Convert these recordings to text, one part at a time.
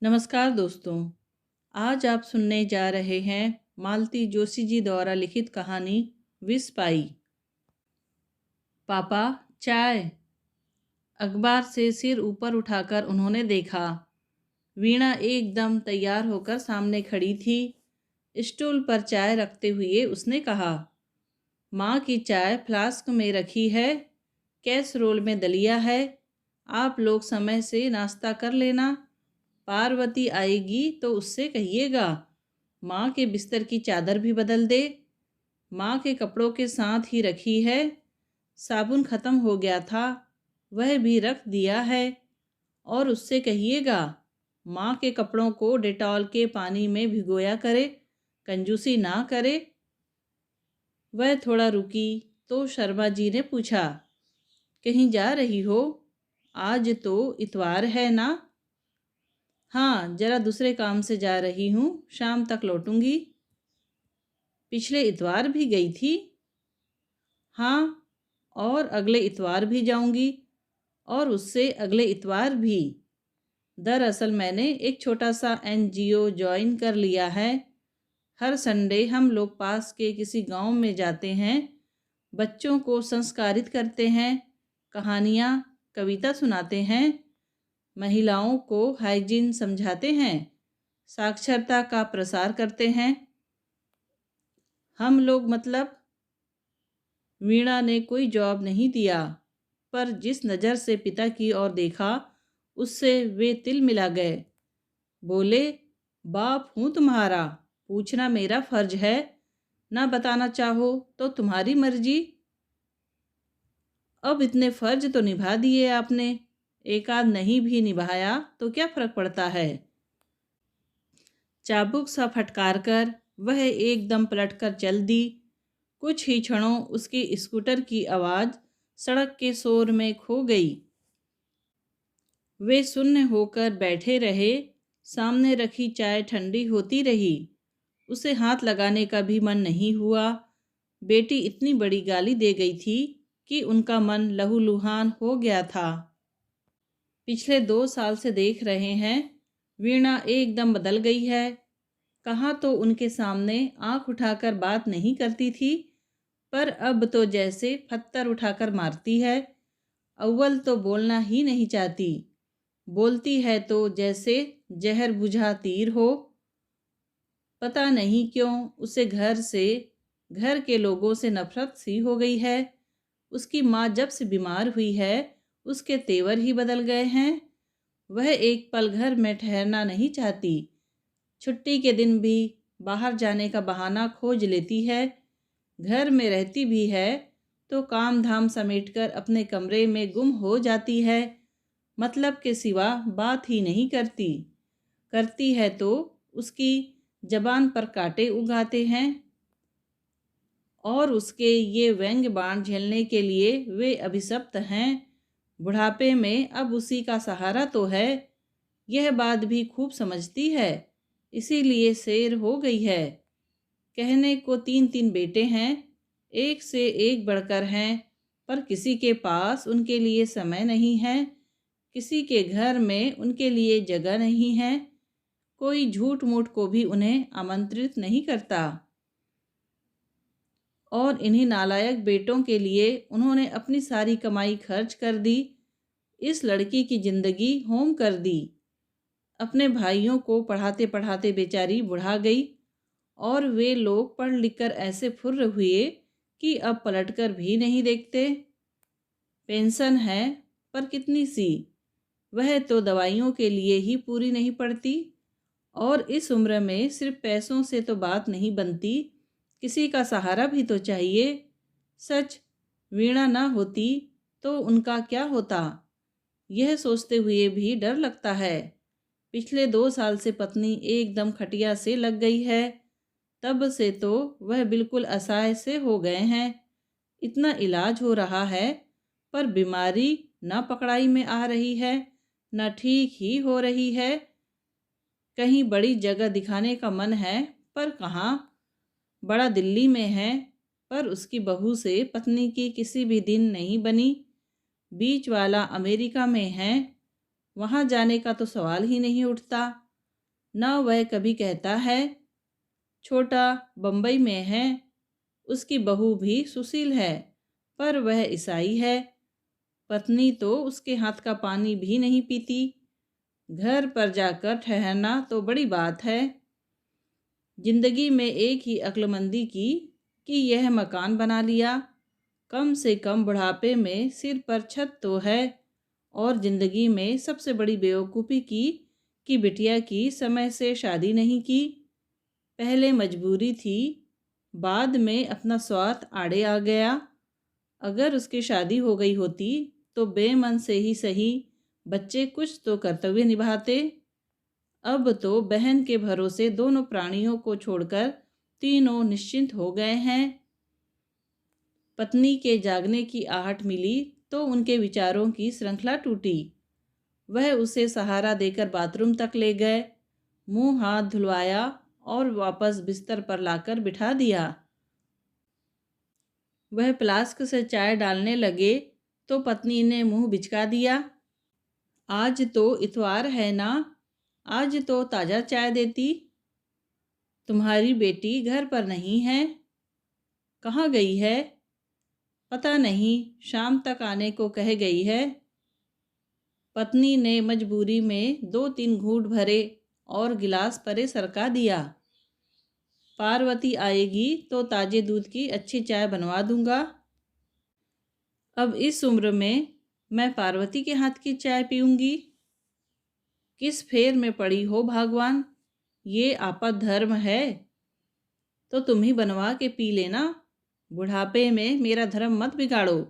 नमस्कार दोस्तों। आज आप सुनने जा रहे हैं मालती जोशी जी द्वारा लिखित कहानी विष पाई। पापा, चाय। अखबार से सिर ऊपर उठाकर उन्होंने देखा। वीणा एकदम तैयार होकर सामने खड़ी थी। स्टूल पर चाय रखते हुए उसने कहा, माँ की चाय फ्लास्क में रखी है, कैसरोल में दलिया है। आप लोग समय से नाश्ता कर लेना। पार्वती आएगी तो उससे कहिएगा माँ के बिस्तर की चादर भी बदल दे। माँ के कपड़ों के साथ ही रखी है। साबुन ख़त्म हो गया था, वह भी रख दिया है। और उससे कहिएगा माँ के कपड़ों को डेटॉल के पानी में भिगोया करे, कंजूसी ना करे। वह थोड़ा रुकी तो शर्मा जी ने पूछा, कहीं जा रही हो? आज तो इतवार है ना? हाँ, जरा दूसरे काम से जा रही हूँ, शाम तक लौटूंगी। पिछले इतवार भी गई थी? हाँ, और अगले इतवार भी जाऊंगी, और उससे अगले इतवार भी। दरअसल मैंने एक छोटा सा एनजीओ ज्वाइन कर लिया है। हर संडे हम लोग पास के किसी गांव में जाते हैं, बच्चों को संस्कारित करते हैं, कहानियाँ कविता सुनाते हैं, महिलाओं को हाइजीन समझाते हैं, साक्षरता का प्रसार करते हैं। हम लोग मतलब? वीणा ने कोई जवाब नहीं दिया, पर जिस नज़र से पिता की ओर देखा उससे वे तिल मिला गए। बोले, बाप हूँ तुम्हारा, पूछना मेरा फर्ज है, ना बताना चाहो तो तुम्हारी मर्जी। अब इतने फर्ज तो निभा दिए आपने, एक आध नहीं भी निभाया तो क्या फ़र्क पड़ता है। चाबुक सा फटकार कर वह एकदम पलटकर चल दी। कुछ ही क्षणों उसकी स्कूटर की आवाज़ सड़क के शोर में खो गई। वे शून्य होकर बैठे रहे। सामने रखी चाय ठंडी होती रही। उसे हाथ लगाने का भी मन नहीं हुआ। बेटी इतनी बड़ी गाली दे गई थी कि उनका मन लहूलुहान हो गया था। पिछले 2 साल से देख रहे हैं, वीणा एकदम बदल गई है। कहाँ तो उनके सामने आंख उठाकर बात नहीं करती थी, पर अब तो जैसे पत्थर उठाकर मारती है। अव्वल तो बोलना ही नहीं चाहती, बोलती है तो जैसे जहर बुझा तीर हो। पता नहीं क्यों उसे घर के लोगों से नफरत सी हो गई है। उसकी माँ जब से बीमार हुई है, उसके तेवर ही बदल गए हैं। वह एक पल घर में ठहरना नहीं चाहती। छुट्टी के दिन भी बाहर जाने का बहाना खोज लेती है। घर में रहती भी है तो काम धाम समेटकर अपने कमरे में गुम हो जाती है। मतलब के सिवा बात ही नहीं करती। करती है तो उसकी जबान पर कांटे उगाते हैं। और उसके ये व्यंग्य बाण झेलने के लिए वे अभिशप्त हैं। बुढ़ापे में अब उसी का सहारा तो है। यह बात भी खूब समझती है, इसीलिए शेर हो गई है। कहने को 3 3 बेटे हैं, एक से एक बढ़कर हैं, पर किसी के पास उनके लिए समय नहीं है, किसी के घर में उनके लिए जगह नहीं है, कोई झूठ मूठ को भी उन्हें आमंत्रित नहीं करता। और इन्हीं नालायक बेटों के लिए उन्होंने अपनी सारी कमाई खर्च कर दी। इस लड़की की ज़िंदगी होम कर दी। अपने भाइयों को पढ़ाते पढ़ाते बेचारी बुढ़ा गई, और वे लोग पढ़ लिख कर ऐसे फुर्र हुए कि अब पलटकर भी नहीं देखते। पेंशन है, पर कितनी सी, वह तो दवाइयों के लिए ही पूरी नहीं पड़ती। और इस उम्र में सिर्फ पैसों से तो बात नहीं बनती, किसी का सहारा भी तो चाहिए। सच, वीणा ना होती तो उनका क्या होता, यह सोचते हुए भी डर लगता है। पिछले 2 साल से पत्नी एकदम खटिया से लग गई है। तब से तो वह बिल्कुल असहाय से हो गए हैं। इतना इलाज हो रहा है, पर बीमारी न पकड़ाई में आ रही है, न ठीक ही हो रही है। कहीं बड़ी जगह दिखाने का मन है, पर कहाँ। बड़ा दिल्ली में है, पर उसकी बहू से पत्नी की किसी भी दिन नहीं बनी। बीच वाला अमेरिका में है, वहाँ जाने का तो सवाल ही नहीं उठता। न वह कभी कहता है। छोटा बम्बई में है, उसकी बहू भी सुशील है, पर वह ईसाई है। पत्नी तो उसके हाथ का पानी भी नहीं पीती। घर पर जाकर ठहरना तो बड़ी बात है। जिंदगी में एक ही अक्लमंदी की कि यह मकान बना लिया। कम से कम बुढ़ापे में सिर पर छत तो है। और जिंदगी में सबसे बड़ी बेवकूफ़ी की कि बिटिया की समय से शादी नहीं की। पहले मजबूरी थी, बाद में अपना स्वार्थ आड़े आ गया। अगर उसकी शादी हो गई होती तो बेमन से ही सही बच्चे कुछ तो कर्तव्य निभाते। अब तो बहन के भरोसे दोनों प्राणियों को छोड़कर तीनों निश्चिंत हो गए हैं। पत्नी के जागने की आहट मिली तो उनके विचारों की श्रृंखला टूटी। वह उसे सहारा देकर बाथरूम तक ले गए, मुंह हाथ धुलवाया और वापस बिस्तर पर लाकर बिठा दिया। वह फ्लास्क से चाय डालने लगे तो पत्नी ने मुंह बिचका दिया। आज तो इतवार है ना, आज तो ताज़ा चाय देती। तुम्हारी बेटी घर पर नहीं है? कहाँ गई है? पता नहीं, शाम तक आने को कह गई है। पत्नी ने मजबूरी में 2-3 घूंट भरे और गिलास परे सरका दिया। पार्वती आएगी तो ताजे दूध की अच्छी चाय बनवा दूंगा। अब इस उम्र में मैं पार्वती के हाथ की चाय पीऊंगी? किस फेर में पड़ी हो भगवान, ये आपद धर्म है। तो तुम ही बनवा के पी लेना। बुढ़ापे में मेरा धर्म मत बिगाड़ो।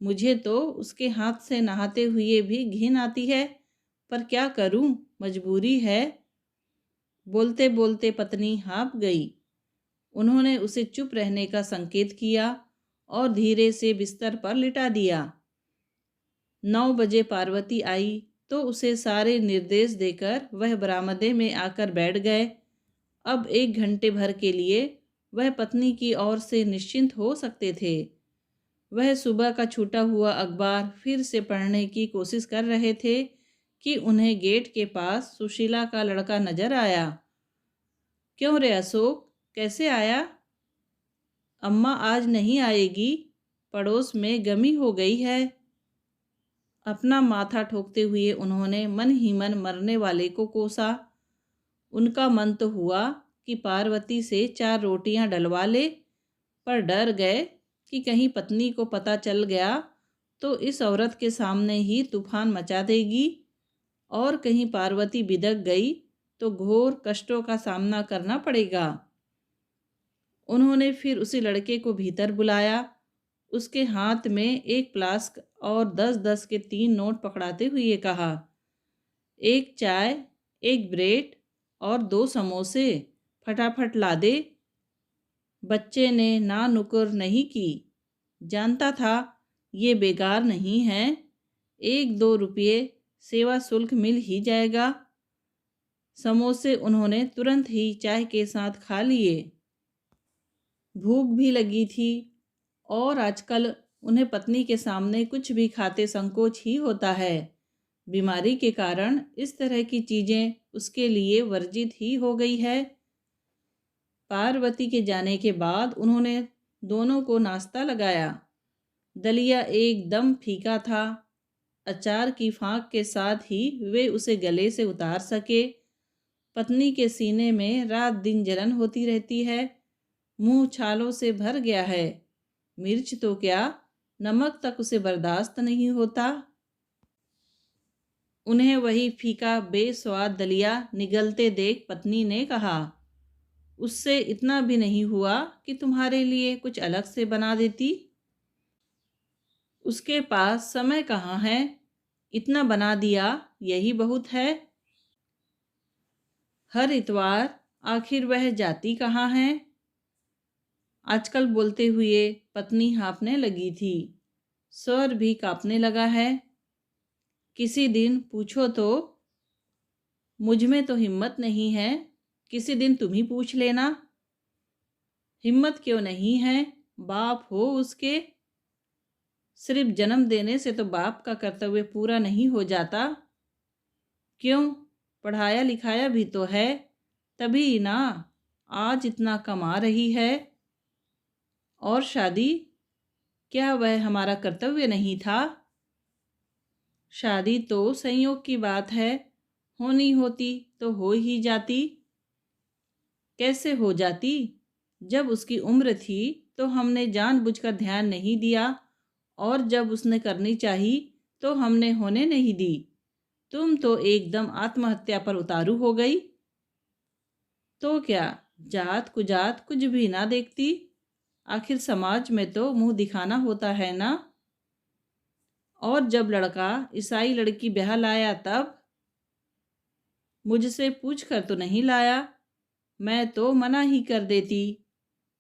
मुझे तो उसके हाथ से नहाते हुए भी घिन आती है, पर क्या करूं, मजबूरी है। बोलते बोलते पत्नी हाँफ गई। उन्होंने उसे चुप रहने का संकेत किया और धीरे से बिस्तर पर लिटा दिया। 9 बजे पार्वती आई तो उसे सारे निर्देश देकर वह बरामदे में आकर बैठ गए। अब 1 घंटे भर के लिए वह पत्नी की ओर से निश्चिंत हो सकते थे। वह सुबह का छूटा हुआ अखबार फिर से पढ़ने की कोशिश कर रहे थे कि उन्हें गेट के पास सुशीला का लड़का नजर आया। क्यों रे अशोक, कैसे आया? अम्मा आज नहीं आएगी, पड़ोस में गमी हो गई है। अपना माथा ठोकते हुए उन्होंने मन ही मन मरने वाले को कोसा। उनका मन तो हुआ कि पार्वती से 4 रोटियां डलवा ले, पर डर गए कि कहीं पत्नी को पता चल गया तो इस औरत के सामने ही तूफान मचा देगी, और कहीं पार्वती बिदक गई तो घोर कष्टों का सामना करना पड़ेगा। उन्होंने फिर उसी लड़के को भीतर बुलाया। उसके हाथ में एक फ्लास्क और 10-10 के 3 नोट पकड़ाते हुए कहा, 1 चाय, 1 ब्रेड और 2 समोसे फटाफट ला दे। बच्चे ने ना नुकुर नहीं की। जानता था ये बेकार नहीं है, 1-2 रुपये सेवा शुल्क मिल ही जाएगा। समोसे उन्होंने तुरंत ही चाय के साथ खा लिए। भूख भी लगी थी और आजकल उन्हें पत्नी के सामने कुछ भी खाते संकोच ही होता है। बीमारी के कारण इस तरह की चीज़ें उसके लिए वर्जित ही हो गई है। पार्वती के जाने के बाद उन्होंने दोनों को नाश्ता लगाया। दलिया एकदम फीका था। अचार की फाँक के साथ ही वे उसे गले से उतार सके। पत्नी के सीने में रात दिन जलन होती रहती है। मुंह छालों से भर गया है। मिर्च तो क्या, नमक तक उसे बर्दाश्त नहीं होता। उन्हें वही फीका बेस्वाद दलिया निगलते देख पत्नी ने कहा, उससे इतना भी नहीं हुआ कि तुम्हारे लिए कुछ अलग से बना देती? उसके पास समय कहाँ है, इतना बना दिया यही बहुत है। हर इतवार आखिर वह जाती कहाँ है? आजकल बोलते हुए पत्नी हाँफने लगी थी। स्वर भी कांपने लगा है। किसी दिन पूछो तो? मुझ में तो हिम्मत नहीं है, किसी दिन तुम ही पूछ लेना। हिम्मत क्यों नहीं है, बाप हो उसके। सिर्फ जन्म देने से तो बाप का कर्तव्य पूरा नहीं हो जाता। क्यों, पढ़ाया लिखाया भी तो है, तभी ना आज इतना कमा रही है। और शादी, क्या वह हमारा कर्तव्य नहीं था? शादी तो संयोग की बात है, होनी होती तो हो ही जाती। कैसे हो जाती? जब उसकी उम्र थी तो हमने जानबूझकर ध्यान नहीं दिया, और जब उसने करनी चाही तो हमने होने नहीं दी। तुम तो एकदम आत्महत्या पर उतारू हो गई। तो क्या जात कुजात कुछ भी ना देखती? आखिर समाज में तो मुंह दिखाना होता है ना। और जब लड़का ईसाई लड़की ब्याह लाया तब मुझसे पूछ कर तो नहीं लाया, मैं तो मना ही कर देती।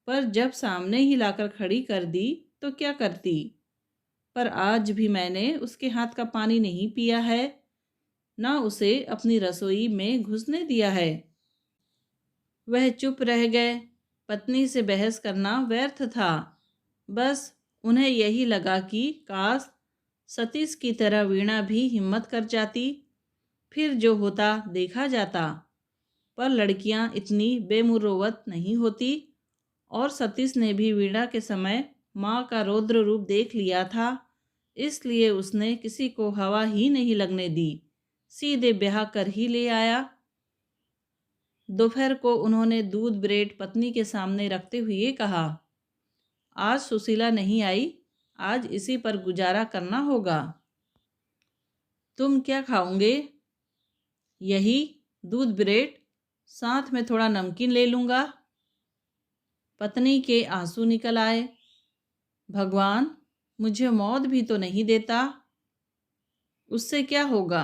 पर जब सामने ही लाकर खड़ी कर दी तो क्या करती? पर आज भी मैंने उसके हाथ का पानी नहीं पिया है, ना उसे अपनी रसोई में घुसने दिया है। वह चुप रह गए। पत्नी से बहस करना व्यर्थ था। बस उन्हें यही लगा कि काश सतीश की तरह वीणा भी हिम्मत कर जाती, फिर जो होता देखा जाता। पर लड़कियां इतनी बेमुरौवत नहीं होती, और सतीश ने भी वीणा के समय माँ का रौद्र रूप देख लिया था, इसलिए उसने किसी को हवा ही नहीं लगने दी, सीधे ब्याह कर ही ले आया। दोपहर को उन्होंने दूध ब्रेड पत्नी के सामने रखते हुए कहा, आज सुशीला नहीं आई, आज इसी पर गुजारा करना होगा। तुम क्या खाओगे? यही दूध ब्रेड, साथ में थोड़ा नमकीन ले लूँगा। पत्नी के आंसू निकल आए। भगवान, मुझे मौत भी तो नहीं देता। उससे क्या होगा?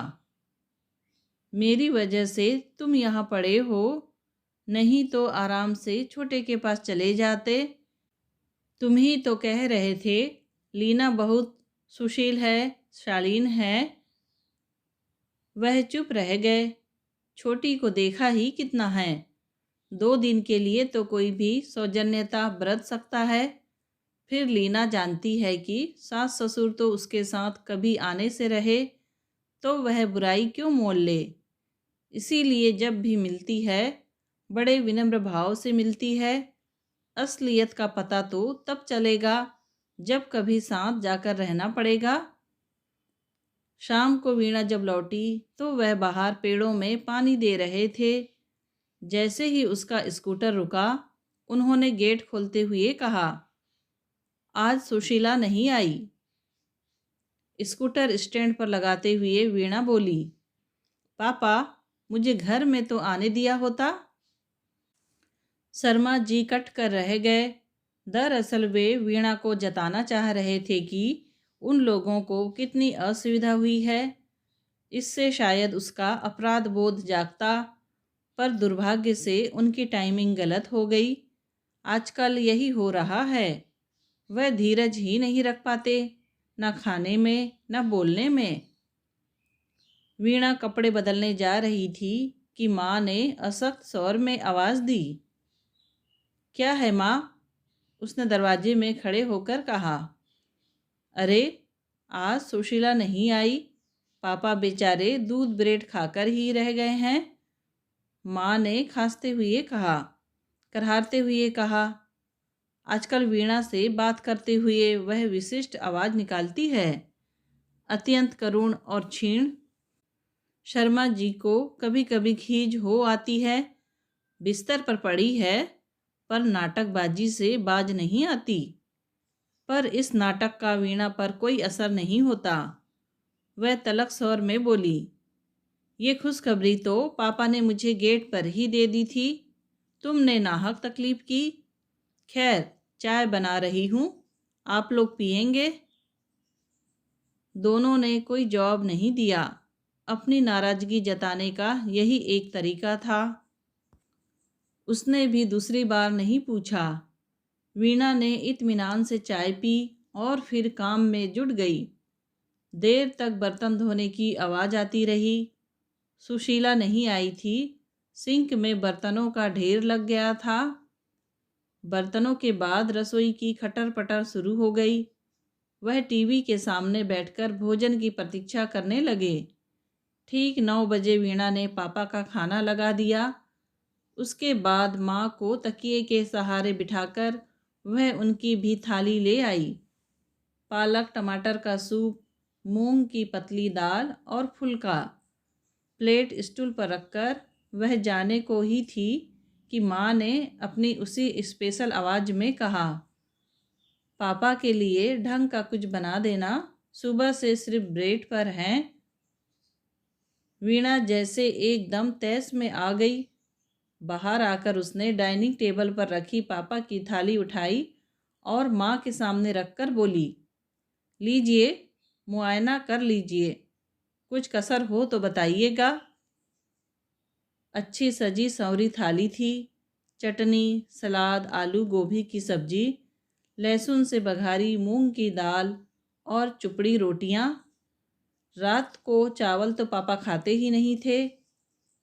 मेरी वजह से तुम यहाँ पड़े हो, नहीं तो आराम से छोटे के पास चले जाते। तुम ही तो कह रहे थे लीना बहुत सुशील है, शालीन है। वह चुप रह गए। छोटी को देखा ही कितना है, 2 दिन के लिए तो कोई भी सौजन्यता बरत सकता है। फिर लीना जानती है कि सास ससुर तो उसके साथ कभी आने से रहे, तो वह बुराई क्यों मोल ले। इसीलिए जब भी मिलती है बड़े विनम्र भाव से मिलती है। असलियत का पता तो तब चलेगा जब कभी साथ जाकर रहना पड़ेगा। शाम को वीणा जब लौटी तो वह बाहर पेड़ों में पानी दे रहे थे। जैसे ही उसका स्कूटर रुका, उन्होंने गेट खोलते हुए कहा, आज सुशीला नहीं आई। स्कूटर स्टैंड पर लगाते हुए वीणा बोली, पापा, मुझे घर में तो आने दिया होता। शर्मा जी कट कर रह गए। दरअसल वे वीणा को जताना चाह रहे थे कि उन लोगों को कितनी असुविधा हुई है। इससे शायद उसका अपराध बोध जागता, पर दुर्भाग्य से उनकी टाइमिंग गलत हो गई। आजकल यही हो रहा है। वह धीरज ही नहीं रख पाते, न खाने में न बोलने में। वीणा कपड़े बदलने जा रही थी कि माँ ने असख्त स्वर में आवाज़ दी। क्या है माँ? उसने दरवाजे में खड़े होकर कहा। अरे, आज सुशीला नहीं आई। पापा बेचारे दूध ब्रेड खाकर ही रह गए हैं। माँ ने खांसते हुए कहा, कराहते हुए कहा। आजकल वीणा से बात करते हुए वह विशिष्ट आवाज़ निकालती है, अत्यंत करुण और क्षीण। शर्मा जी को कभी कभी खीज हो आती है। बिस्तर पर पड़ी है, पर नाटकबाजी से बाज नहीं आती। पर इस नाटक का वीणा पर कोई असर नहीं होता। वह तलख स्वर में बोली, ये खुशखबरी तो पापा ने मुझे गेट पर ही दे दी थी। तुमने नाहक तकलीफ की। खैर, चाय बना रही हूँ, आप लोग पियेंगे? दोनों ने कोई जवाब नहीं दिया। अपनी नाराज़गी जताने का यही एक तरीका था। उसने भी दूसरी बार नहीं पूछा। वीणा ने इत्मीनान से चाय पी और फिर काम में जुट गई। देर तक बर्तन धोने की आवाज़ आती रही। सुशीला नहीं आई थी। सिंक में बर्तनों का ढेर लग गया था। बर्तनों के बाद रसोई की खटर पटर शुरू हो गई। वह टीवी के सामने बैठकर भोजन की प्रतीक्षा करने लगे। ठीक 9 बजे वीणा ने पापा का खाना लगा दिया। उसके बाद माँ को तकिए के सहारे बिठाकर वह उनकी भी थाली ले आई। पालक टमाटर का सूप, मूंग की पतली दाल और फुल्का। प्लेट स्टूल पर रखकर वह जाने को ही थी कि माँ ने अपनी उसी स्पेशल आवाज़ में कहा, पापा के लिए ढंग का कुछ बना देना, सुबह से सिर्फ ब्रेड पर हैं। वीणा जैसे एकदम तैस में आ गई। बाहर आकर उसने डाइनिंग टेबल पर रखी पापा की थाली उठाई और माँ के सामने रखकर बोली, लीजिए, मुआयना कर लीजिए, कुछ कसर हो तो बताइएगा। अच्छी सजी संवरी थाली थी। चटनी, सलाद, आलू गोभी की सब्जी, लहसुन से बघारी मूंग की दाल और चुपड़ी रोटियां। रात को चावल तो पापा खाते ही नहीं थे।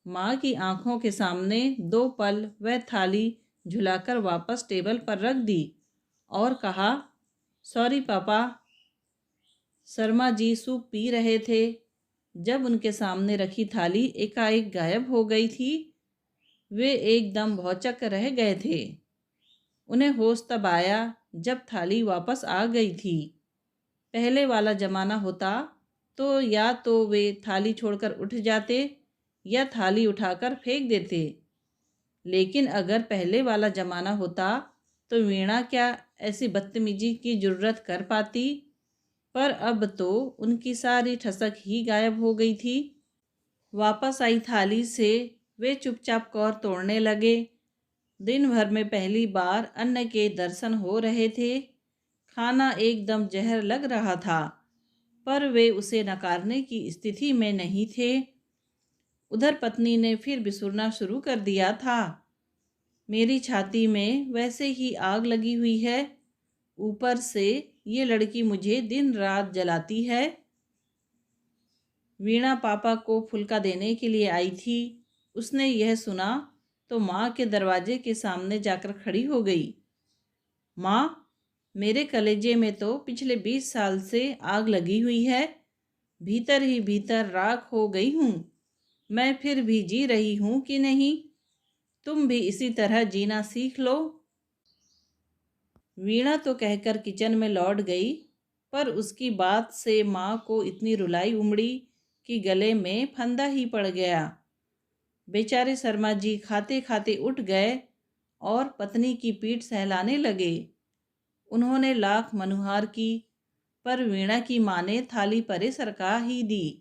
माँ की आंखों के सामने 2 पल वह थाली झुलाकर वापस टेबल पर रख दी और कहा, सॉरी पापा। शर्मा जी सूप पी रहे थे जब उनके सामने रखी थाली एकाएक गायब हो गई थी। वे एकदम भौचक्क रह गए थे। उन्हें होश तब आया जब थाली वापस आ गई थी। पहले वाला ज़माना होता तो या तो वे थाली छोड़कर उठ जाते या थाली उठाकर फेंक देते। लेकिन अगर पहले वाला ज़माना होता तो वीणा क्या ऐसी बदतमीजी की जुर्रत कर पाती। पर अब तो उनकी सारी ठसक ही गायब हो गई थी। वापस आई थाली से वे चुपचाप कौर तोड़ने लगे। दिन भर में पहली बार अन्न के दर्शन हो रहे थे। खाना एकदम जहर लग रहा था, पर वे उसे नकारने की स्थिति में नहीं थे। उधर पत्नी ने फिर बिसुरना शुरू कर दिया था, मेरी छाती में वैसे ही आग लगी हुई है, ऊपर से ये लड़की मुझे दिन रात जलाती है। वीणा पापा को फुल्का देने के लिए आई थी। उसने यह सुना तो माँ के दरवाजे के सामने जाकर खड़ी हो गई। माँ, मेरे कलेजे में तो पिछले 20 साल से आग लगी हुई है। भीतर ही भीतर राख हो गई हूँ। मैं फिर भी जी रही हूँ कि नहीं? तुम भी इसी तरह जीना सीख लो। वीणा तो कहकर किचन में लौट गई, पर उसकी बात से माँ को इतनी रुलाई उमड़ी कि गले में फंदा ही पड़ गया। बेचारे शर्मा जी खाते खाते उठ गए और पत्नी की पीठ सहलाने लगे। उन्होंने लाख मनुहार की, पर वीणा की माँ ने थाली परे सरका ही दी।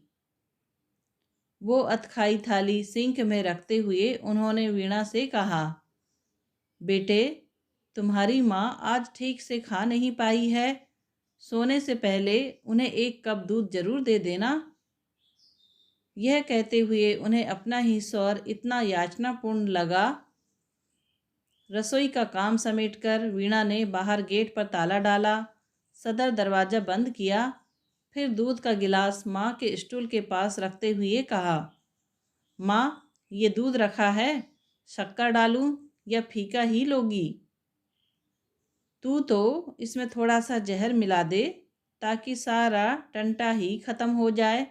वो अतखाई थाली सिंक में रखते हुए उन्होंने वीणा से कहा, बेटे, तुम्हारी माँ आज ठीक से खा नहीं पाई है। सोने से पहले उन्हें 1 कप दूध जरूर दे देना। यह कहते हुए उन्हें अपना ही स्वर इतना याचनापूर्ण लगा। रसोई का काम समेटकर वीणा ने बाहर गेट पर ताला डाला, सदर दरवाज़ा बंद किया, फिर दूध का गिलास माँ के स्टूल के पास रखते हुए कहा, माँ, ये दूध रखा है, शक्कर डालूं या फीका ही लोगी? तू तो इसमें थोड़ा सा जहर मिला दे ताकि सारा टंटा ही खत्म हो जाए।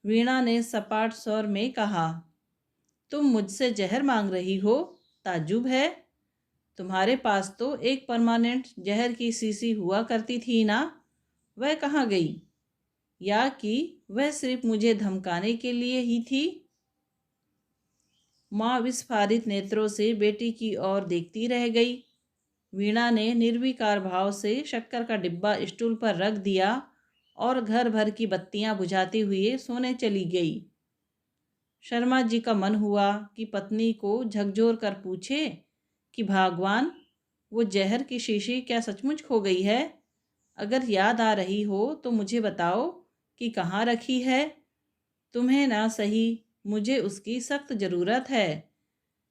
वीणा ने सपाट स्वर में कहा, तुम मुझसे जहर मांग रही हो? ताज्जुब है। तुम्हारे पास तो एक परमानेंट जहर की शीशी हुआ करती थी ना, वह कहाँ गई? या कि वह सिर्फ मुझे धमकाने के लिए ही थी? माँ विस्फारित नेत्रों से बेटी की ओर देखती रह गई। वीणा ने निर्विकार भाव से शक्कर का डिब्बा स्टूल पर रख दिया और घर भर की बत्तियां बुझाते हुए सोने चली गई। शर्मा जी का मन हुआ कि पत्नी को झकझोर कर पूछे कि भगवान, वो जहर की शीशी क्या सचमुच खो गई है? अगर याद आ रही हो तो मुझे बताओ कि कहाँ रखी है। तुम्हें ना सही, मुझे उसकी सख्त ज़रूरत है।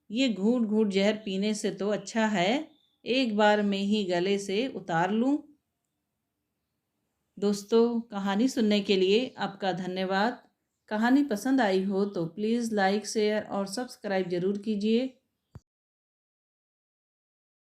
ये घूंट घूंट जहर पीने से तो अच्छा है एक बार में ही गले से उतार लूं। दोस्तों, कहानी सुनने के लिए आपका धन्यवाद। कहानी पसंद आई हो तो प्लीज़ लाइक, शेयर और सब्सक्राइब ज़रूर कीजिए।